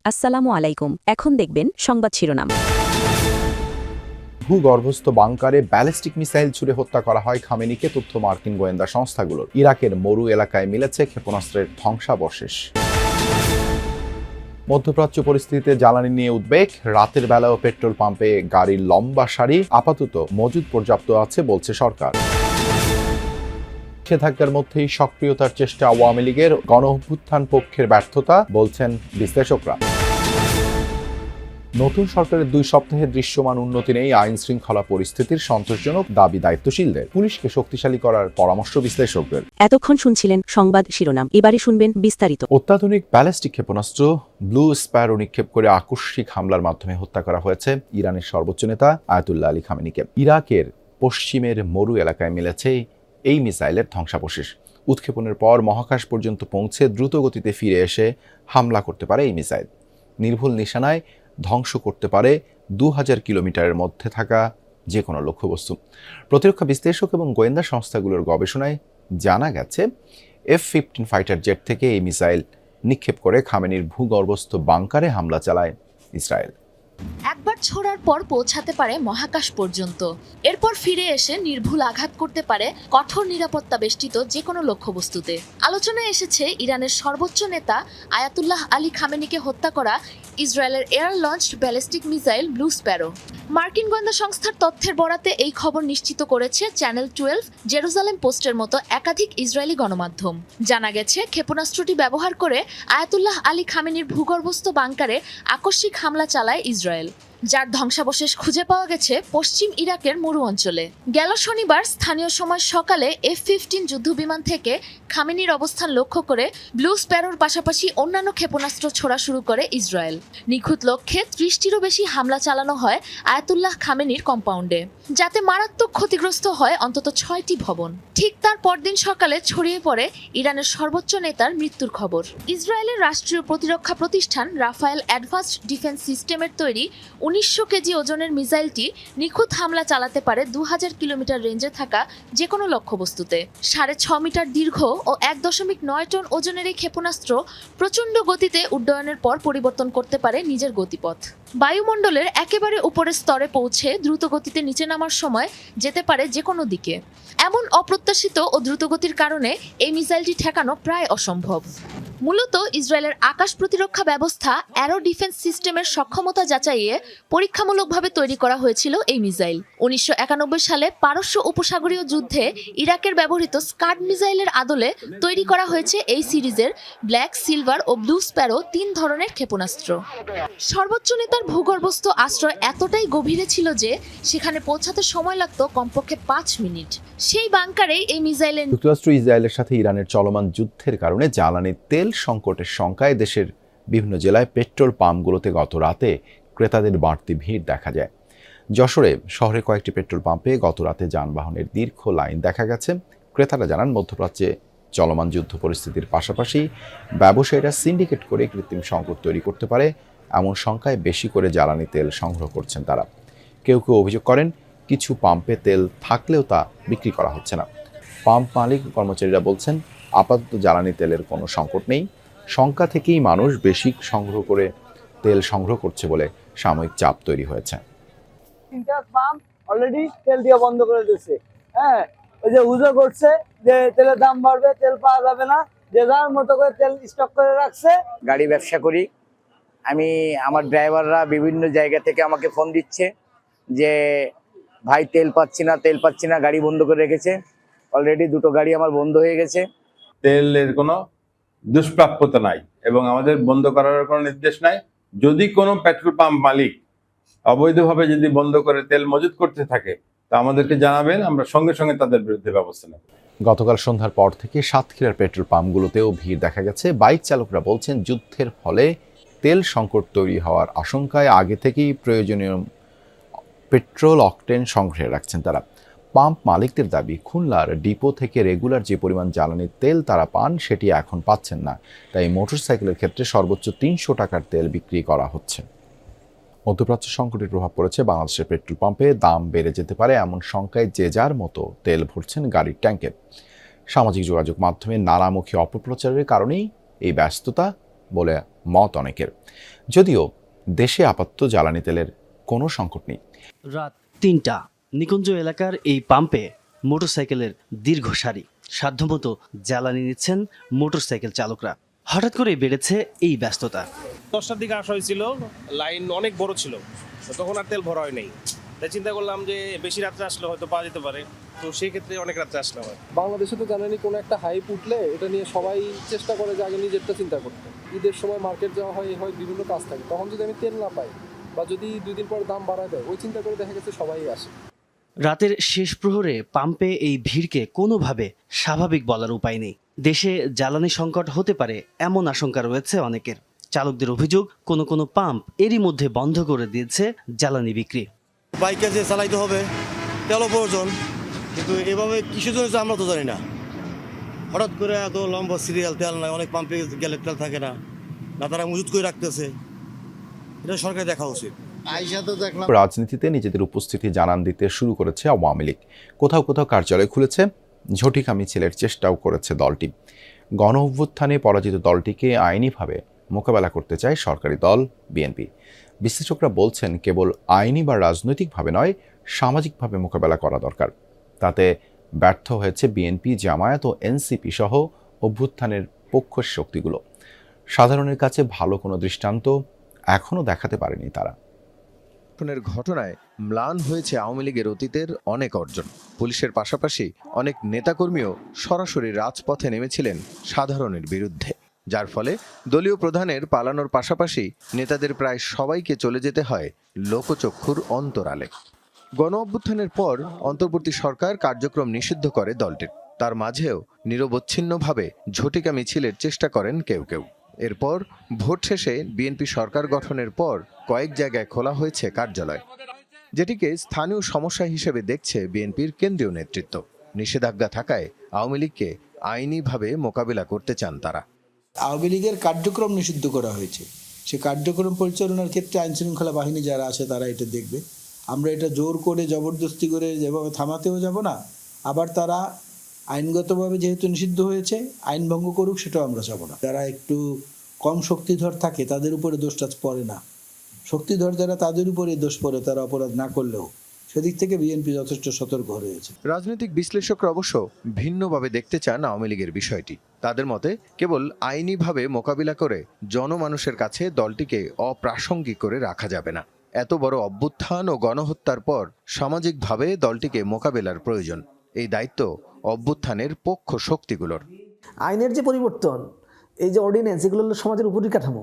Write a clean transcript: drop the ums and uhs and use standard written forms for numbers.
আসসালামু আলাইকুম। এখন দেখবেন সংবাদ শিরোনাম। ভূগর্ভস্থ বাংকারে ব্যালিস্টিক মিসাইল ছুড়ে হত্যা করা হয় খামেনিকে, তথ্য মার্কিন গোয়েন্দা সংস্থাগুলোর। ইরাকের মরু এলাকায় মিলেছে ক্ষেপণাস্ত্রের ধ্বংসাবশেষ। মধ্যপ্রাচ্য পরিস্থিতিতে জ্বালানি নিয়ে উদ্বেগ, রাতের বেলাও পেট্রোল পাম্পে গাড়ির লম্বা সারি, আপাতত মজুদ পর্যাপ্ত আছে বলছে সরকার। নিষেধাজ্ঞার মধ্যেই সক্রিয়তার চেষ্টা আওয়ামী লীগের, গণ অভ্যুত্থান পক্ষের ব্যর্থতা বলছেন বিশ্লেষকরা। নতুন সরকারের 2 সপ্তাহের দৃশ্যমান উন্নতি নেই আইন শৃঙ্খলা পরিস্থিতির, সন্তোষজনক দাবি দায়িত্বশীলদের। পুলিশকে শক্তিশালী করার পরামর্শ বিশ্লেষকদের। এতক্ষণ শুনছিলেন সংবাদ শিরোনাম, এবারে শুনবেন বিস্তারিত। অত্যাধুনিক ব্যালিস্টিক ক্ষেপণাস্ত্র ব্লু স্প্যারো নিক্ষেপ করে আকস্মিক হামলার মাধ্যমে হত্যা করা হয়েছে ইরানের সর্বোচ্চ নেতা আয়াতুল্লাহ আলী খামেনিকে। ইরাকের পশ্চিমের মরু এলাকায় মিলেছে এই মিসাইলের ধ্বংসাবশেষ। উৎক্ষেপণের পর মহাকাশ পর্যন্ত পৌঁছে দ্রুত গতিতে ফিরে এসে হামলা করতে পারে এই মিসাইল। নির্ভুল নিশানায় ধ্বংস করতে পারে 2000 কিলোমিটারের মধ্যে থাকা যে কোনো লক্ষ্যবস্তু। প্রতিরক্ষা বিশ্লেষক এবং গোয়েন্দা সংস্থাগুলোর গবেষণায় জানা গেছে, F-15 ফাইটার জেট থেকে এই মিসাইল নিক্ষেপ করে খামেনির ভূগর্ভস্থ বাংকারে হামলা চালায় ইসরায়েল। একবার ছোড়ার পর পৌঁছাতে পারে মহাকাশ পর্যন্ত, এরপর ফিরে এসে নির্ভুল আঘাত করতে পারে কঠোর নিরাপত্তা বেষ্টিত যে কোনো লক্ষ্যবস্তুতে। আলোচনায় এসেছে ইরানের সর্বোচ্চ নেতা আয়াতুল্লাহ আলী খামেনিকে হত্যা করা ইসরায়েলের air launched ballistic missile blue Sparrow. মার্কিন গোয়েন্দা সংস্থার তথ্যের বরাতে এই খবর নিশ্চিত করেছে চ্যানেল 12, জেরুজালেম পোস্টের মতো একাধিক ইসরায়েলি গণমাধ্যম। জানা গেছে, ক্ষেপণাস্ত্রটি ব্যবহার করে আয়াতুল্লাহ আলী খামেনির ভূগর্ভস্থ বাংকারে আকস্মিক হামলা চালায় ইসরায়েল, যার ধ্বংসাবশেষ খুঁজে পাওয়া গেছে পশ্চিম ইরাকের মরু অঞ্চলে। গেল শনিবার স্থানীয় সময় সকালে F-15 যুদ্ধবিমান থেকে খামেনির অবস্থান লক্ষ্য করে ব্লু স্প্যারোর পাশাপাশি অন্যান্য ক্ষেপণাস্ত্র ছোড়া শুরু করে ইসরায়েল। নিখুঁত লক্ষ্যে 30টিরও বেশি হামলা চালানো হয় আয়াতুল্লাহ খামেনির কম্পাউন্ডে, যাতে মারাত্মক ক্ষতিগ্রস্ত হয় অন্তত 6টি ভবন। ঠিক তার পরদিন সকালে ছড়িয়ে পড়ে ইরানের সর্বোচ্চ নেতার মৃত্যুর খবর। ইসরায়েলের রাষ্ট্রীয় প্রতিরক্ষা প্রতিষ্ঠান রাফায়েল অ্যাডভান্সড ডিফেন্স সিস্টেমের তৈরি 1900 কেজি ওজনের মিসাইলটি নিখুঁত হামলা চালাতে পারে 2000 কিলোমিটার রেঞ্জে থাকা যে কোনো লক্ষ্যবস্তুতে। 6.5 মিটার দীর্ঘ ও 1.9 টন ওজনের এই ক্ষেপণাস্ত্র প্রচণ্ড গতিতে উড্ডয়নের পর পরিবর্তন করতে পারে নিজের গতিপথ। বায়ুমণ্ডলের একেবারে উপরের স্তরে পৌঁছে দ্রুত গতিতে নিচে নামার সময় যেতে পারে যে কোনো দিকে। এমন অপ্রত্যাশিত ও দ্রুতগতির কারণে এই মিসাইলটি ঠেকানো প্রায় অসম্ভব। মূলত ইসরায়েলের আকাশ প্রতিরক্ষা ব্যবস্থা অ্যারো ডিফেন্স সিস্টেমের সক্ষমতা যাচাইয়ে পরীক্ষামূলকভাবে তৈরি করা হয়েছিল এই মিসাইল। 1991 সালে পারস্য উপসাগরীয় যুদ্ধে ইরাকের ব্যবহৃত স্কাড মিসাইলের আদলে তৈরি করা হয়েছে এই সিরিজের ব্ল্যাক, সিলভার ও ব্লু স্প্যারো 3 ধরনের ক্ষেপণাস্ত্র। সর্বোচ্চ নেতার ভূগর্ভস্থ আশ্রয় এতটাই গভীরে ছিল যে সেখানে পৌঁছাতে সময় লাগত কমপক্ষে 5 মিনিট। সেই বাংকারেই এই মিসাইলের। যুক্তরাষ্ট্র ইসরায়েলের সাথে ইরানের চলমান যুদ্ধের কারণে জ্বালানির তেল সংকটের শঙ্কায় দেশের বিভিন্ন জেলায় পেট্রোল পাম্পগুলোতে গত রাতে ক্রেতাদের বাড়তি ভিড় দেখা যায়। যশোরে শহরে কয়েকটি পেট্রোল পাম্পে গত রাতে যানবাহনের দীর্ঘ লাইন দেখা গেছে। ক্রেতারা জানান, মধ্যপ্রাচ্যে চলমান যুদ্ধ পরিস্থিতির পাশাপাশি ব্যবসায়ীরা সিন্ডিকেট করে কৃত্রিম সংকট তৈরি করতে পারে এমন শঙ্কায় বেশি করে জ্বালানি তেল সংগ্রহ করছেন তারা। কেউ কেউ অভিযোগ করেন, কিছু পাম্পে তেল থাকলেও তা বিক্রি করা হচ্ছে না। পাম্প মালিক কর্মচারীরা বলছেন, আপাতত জ্বালানি তেলের কোনো সংকট নেই, শঙ্কা থেকেই মানুষ বেশি সংগ্রহ করে তেল সংগ্রহ করছে বলে সাময়িক চাপ তৈরি হয়েছে। 3টা পাম্প অলরেডি তেল দিয়ে বন্ধ করে দিয়েছে। হ্যাঁ, ওই যে উজো করছে যে তেলের দাম বাড়বে, তেল পাওয়া যাবে না, যে যার মতো করে তেল স্টক করে রাখছে। গাড়ি ব্যবসা করি আমি, আমার ড্রাইভাররা বিভিন্ন জায়গা থেকে আমাকে ফোন দিচ্ছে যে ভাই তেল পাচ্ছি না, গাড়ি বন্ধ করে রেখেছে। অলরেডি 2টো গাড়ি আমার বন্ধ হয়ে গেছে। তেলের কোনো দুষ্প্রাপ্যতা নাই এবং আমাদের বন্ধ করার কোনো নির্দেশ নাই। যদি কোনো পেট্রোল পাম্প মালিক অবৈধভাবে যদি বন্ধ করে তেল মজুত করতে থাকে তা আমাদেরকে জানাবেন, আমরা সঙ্গে সঙ্গে তাদের বিরুদ্ধে ব্যবস্থা নেব। গতকাল সন্ধ্যার পর থেকে সাতক্ষীরার পেট্রোল পাম্পগুলোতেও ভিড় দেখা গেছে। বাইক চালকরা বলছেন, যুদ্ধের ফলে তেল সংকট তৈরি হওয়ার আশঙ্কায় আগে থেকেই প্রয়োজনীয় পেট্রোল অকটেন সংগ্রহে রাখছেন তারা। পাম্প মালিকদের দাবি, খুলনার ডিপো থেকে রেগুলার যে পরিমাণ জ্বালানির তেল তারা পান সেটি এখন পাচ্ছেন না, তাই মোটরসাইকেলের ক্ষেত্রে সর্বোচ্চ 300 টাকার তেল বিক্রি করা হচ্ছে। মধ্যপ্রাচ্য সংকটের প্রভাব পড়েছে বাংলাদেশের পেট্রোল পাম্পে, দাম বেড়ে যেতে পারে এমন শঙ্কায় যে যার মতো তেল ভরছেন গাড়ির ট্যাঙ্কে। সামাজিক যোগাযোগ মাধ্যমে নানামুখী অপপ্রচারের কারণেই এই ব্যস্ততা বলে মত অনেকের। যদিও দেশে আপাতত জ্বালানি তেলের কোনো সংকট নেই। রাত ৩টা, নিকুঞ্জ এলাকার এই পাম্পে মোটরসাইকেলের দীর্ঘ সারি। সাধ্যমতো জ্বালানি নিচ্ছেন মোটরসাইকেল চালকরা। হঠাৎ করে বেড়েছে এই ব্যস্ততা। 10টার দিকে আসা হয়েছিল, লাইন অনেক বড় ছিল, তো তখন আর তেল ভরা হয় নাই। তাই চিন্তা করলাম যে বেশি রাত্রে আসলে হয়তো পাওয়া যেতে পারে, তো সেই ক্ষেত্রে অনেক রাত্রে আসলাম। বাংলাদেশে তো জানেনই, কোনো একটা হাইপ উঠলে এটা নিয়ে সবাই চেষ্টা করে যে আগে নিজেরটা চিন্তা করতে। ঈদের সময় মার্কেট যাওয়া হয় বিভিন্ন কাজ থাকে, তখন যদি আমি তেল না পাই বা যদি 2 দিন পর দাম বাড়ায় দেয়, ওই চিন্তা করে দেখা গেছে সবাই আসে। রাতের শেষ প্রহরে পাম্পে এই ভিড়কে কোনোভাবে স্বাভাবিক বলার উপায় নেই। দেশে জ্বালানি সংকট হতে পারে এমন আশঙ্কা রয়েছে অনেকের। চালকদের অভিযোগ, কোনো কোনো পাম্প এরই মধ্যে বন্ধ করে দিয়েছে জ্বালানি বিক্রি। বাইকে যে চালাইতে হবে, তেলও প্রয়োজন, কিন্তু এভাবে কিসের জন্য আমরা তো জানি না। হঠাৎ করে এত লম্বা সিরিয়াল, তেল নাই, অনেক পাম্পে গেলে তেল থাকে না, তারা মজুত করে রাখতেছে। এটা সরকার দেখা উচিত। রাজনীতিতে নিজেদের উপস্থিতি জানান দিতে শুরু করেছে আওয়ামী লীগ। কোথাও কোথাও কার্যালয় খুলেছে, ঝটিকা মিছিলের চেষ্টাও করেছে দলটি। গণ অভ্যুত্থানে পরাজিত দলটিকে আইনিভাবে মোকাবেলা করতে চায় সরকারি দল বিএনপি। বিশ্লেষকরা বলছেন, কেবল আইনি বা রাজনৈতিকভাবে নয়, সামাজিকভাবে মোকাবেলা করা দরকার। তাতে ব্যর্থ হয়েছে বিএনপি, জামায়াত ও এনসিপি সহ অভ্যুত্থানের পক্ষের শক্তিগুলো। সাধারণের কাছে ভালো কোনো দৃষ্টান্ত এখনও দেখাতে পারেনি তারা। ঘটনায় ম্লান হয়েছে আওয়ামী লীগের অতীতের অনেক অর্জন। পুলিশের পাশাপাশি অনেক নেতাকর্মীও সরাসরি রাজপথে নেমেছিলেন সাধারণের বিরুদ্ধে, যার ফলে দলীয় প্রধানের পালানোর পাশাপাশি নেতাদের প্রায় সবাইকে চলে যেতে হয় লোকচক্ষুর অন্তরালে। গণ অভ্যুত্থানের পর অন্তর্বর্তী সরকার কার্যক্রম নিষিদ্ধ করে দলটির। তার মাঝেও নিরবচ্ছিন্নভাবে ঝটিকা মিছিলের চেষ্টা করেন কেউ কেউ। এরপর ভোট শেষে বিএনপি সরকার গঠনের পর কয়েক জায়গায় খোলা হয়েছে কার্যালয়, যেটিকে স্থানীয় সমস্যা হিসেবে দেখছে বিএনপির কেন্দ্রীয় নেতৃত্ব। নিষেধাজ্ঞা থাকায় আওয়ামী লীগকে আইনিভাবে মোকাবিলা করতে চান তারা। আওয়ামী লীগের কার্যক্রম নিষিদ্ধ করা হয়েছে, সে কার্যক্রম পরিচালনার ক্ষেত্রে আইনশৃঙ্খলা বাহিনী যারা আছে তারা এটা দেখবে। আমরা এটা জোর করে জবরদস্তি করে যেভাবে থামাতেও যাব না, আবার তারা আইনগতভাবে যেহেতু নিষিদ্ধ হয়েছে আইন ভঙ্গ করুক সেটাও আমরা চাবো না। যারা একটু কম শক্তিধর থাকে তাদের উপরে দোষটা পড়ে না, শক্তিধর যারা তাদের উপরে দোষ পড়ে, তারা অপরাধ না করলেও। সেদিক থেকে বিএনপি যথেষ্ট সতর্ক রয়েছে। রাজনৈতিক বিশ্লেষকরা অবশ্য ভিন্নভাবে দেখতে চান আওয়ামী লীগের বিষয়টি। তাদের মতে, কেবল আইনিভাবে মোকাবিলা করে জনমানুষের কাছে দলটিকে অপ্রাসঙ্গিক করে রাখা যাবে না। এত বড় অভ্যুত্থান ও গণহত্যার পর সামাজিকভাবে দলটিকে মোকাবেলার প্রয়োজন। এই দায়িত্ব অভ্যুত্থানের পক্ষ শক্তিগুলোর। আইনের যে পরিবর্তন, এই যে অর্ডিন্যান্স, এগুলো হলো সমাজের উপরিকাঠামো।